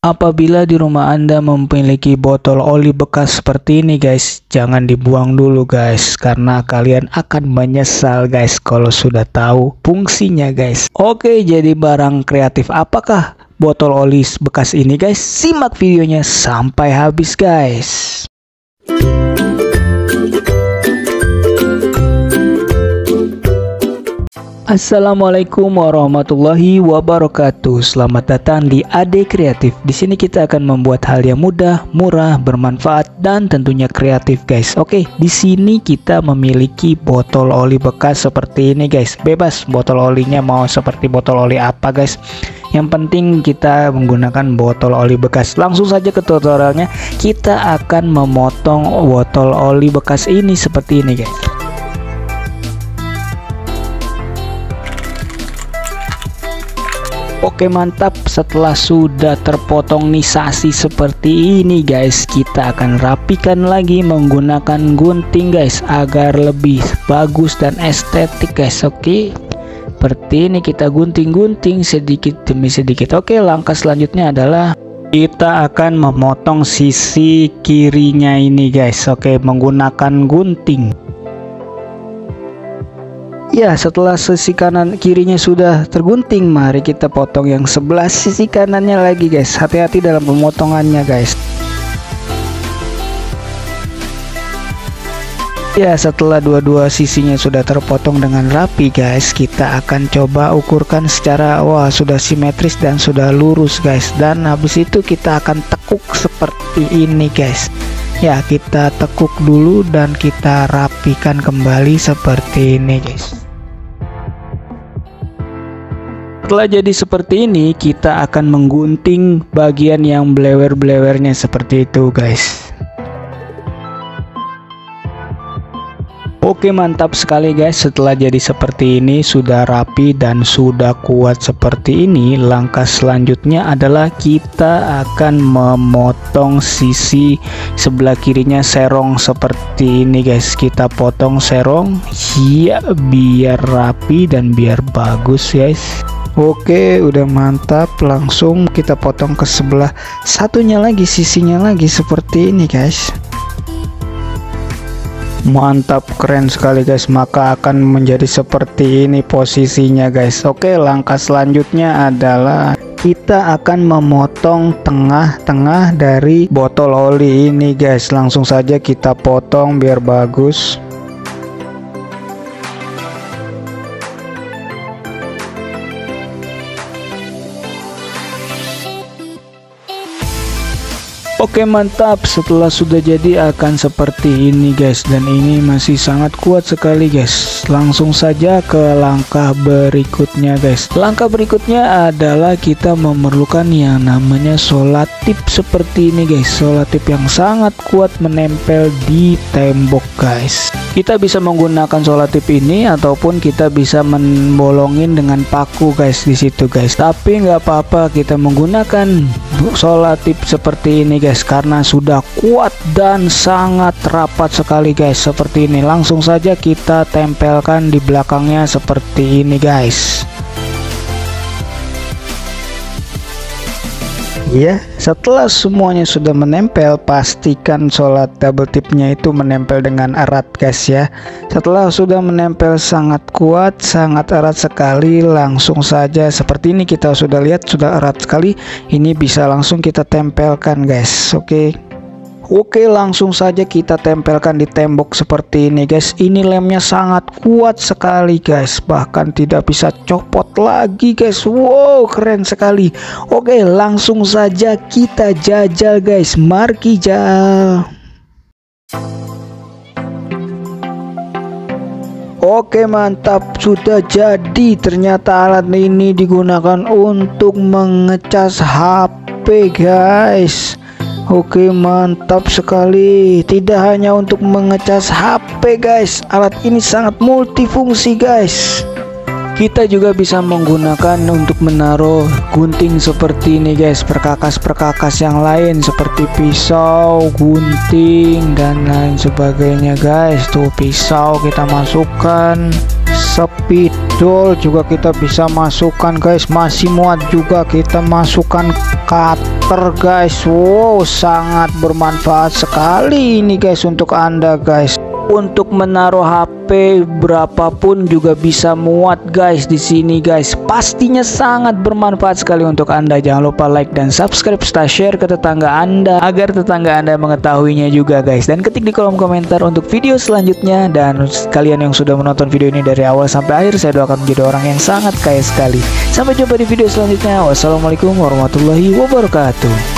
Apabila di rumah Anda memiliki botol oli bekas seperti ini guys, jangan dibuang dulu guys, karena kalian akan menyesal guys kalau sudah tahu fungsinya guys. Oke, jadi barang kreatif apakah botol oli bekas ini guys? Simak videonya sampai habis guys. Assalamualaikum warahmatullahi wabarakatuh. Selamat datang di AD Kreatif. Di sini kita akan membuat hal yang mudah, murah, bermanfaat, dan tentunya kreatif, guys. Oke, di sini kita memiliki botol oli bekas seperti ini, guys. Bebas botol olinya mau seperti botol oli apa, guys. Yang penting kita menggunakan botol oli bekas. Langsung saja ke tutorialnya. Kita akan memotong botol oli bekas ini seperti ini, guys. Oke, mantap. Setelah sudah terpotong nisasi seperti ini guys, kita akan rapikan lagi menggunakan gunting guys, agar lebih bagus dan estetik guys. Oke, seperti ini kita gunting-gunting sedikit demi sedikit. Oke, langkah selanjutnya adalah kita akan memotong sisi kirinya ini guys. Oke, menggunakan gunting. Ya, setelah sisi kanan kirinya sudah tergunting, mari kita potong yang sebelah sisi kanannya lagi guys. Hati-hati dalam pemotongannya guys. Ya, setelah dua-dua sisinya sudah terpotong dengan rapi guys, kita akan coba ukurkan secara sudah simetris dan sudah lurus guys. Dan habis itu kita akan tekuk seperti ini guys. Ya, kita tekuk dulu dan kita rapikan kembali seperti ini guys. Setelah jadi seperti ini, kita akan menggunting bagian yang blewer-blewernya seperti itu guys. Oke, mantap sekali guys. Setelah jadi seperti ini, sudah rapi dan sudah kuat seperti ini, langkah selanjutnya adalah kita akan memotong sisi sebelah kirinya serong seperti ini guys. Kita potong serong ya, biar rapi dan biar bagus guys. Oke, udah mantap. Langsung kita potong ke sebelah satunya lagi, sisinya lagi seperti ini guys. Mantap, keren sekali guys. Maka akan menjadi seperti ini posisinya guys. Oke, langkah selanjutnya adalah kita akan memotong tengah-tengah dari botol oli ini guys. Langsung saja kita potong biar bagus. Oke, mantap. Setelah sudah jadi akan seperti ini guys, dan ini masih sangat kuat sekali guys. Langsung saja ke langkah berikutnya guys. Langkah berikutnya adalah kita memerlukan yang namanya solatip seperti ini guys. Solatip yang sangat kuat menempel di tembok guys. Kita bisa menggunakan solatip ini ataupun kita bisa membolongin dengan paku guys di situ guys. Tapi nggak apa-apa kita menggunakan solatip seperti ini guys, karena sudah kuat dan sangat rapat sekali guys. Seperti ini, langsung saja kita tempelkan di belakangnya seperti ini guys. Ya, setelah semuanya sudah menempel, pastikan solat double tipnya itu menempel dengan erat guys ya. Setelah sudah menempel sangat kuat, sangat erat sekali, langsung saja seperti ini. Kita sudah lihat sudah erat sekali. Ini bisa langsung kita tempelkan guys. Oke, langsung saja kita tempelkan di tembok seperti ini guys. Ini lemnya sangat kuat sekali guys, bahkan tidak bisa copot lagi guys. Wow, keren sekali. Oke, langsung saja kita jajal guys. Mari jajal. Oke, mantap, sudah jadi. Ternyata alat ini digunakan untuk mengecas HP guys. Oke, mantap sekali. Tidak hanya untuk mengecas HP guys, alat ini sangat multifungsi guys. Kita juga bisa menggunakan untuk menaruh gunting seperti ini guys, perkakas-perkakas yang lain seperti pisau, gunting, dan lain sebagainya guys. Tuh pisau kita masukkan, spidol juga kita bisa masukkan guys, masih muat juga kita masukkan cut meter guys. Wow, sangat bermanfaat sekali ini guys untuk Anda guys. Untuk menaruh HP berapapun juga bisa muat guys di sini guys. Pastinya sangat bermanfaat sekali untuk Anda. Jangan lupa like dan subscribe serta share ke tetangga Anda agar tetangga Anda mengetahuinya juga guys. Dan ketik di kolom komentar untuk video selanjutnya. Dan kalian yang sudah menonton video ini dari awal sampai akhir, saya doakan menjadi orang yang sangat kaya sekali. Sampai jumpa di video selanjutnya. Wassalamualaikum warahmatullahi wabarakatuh.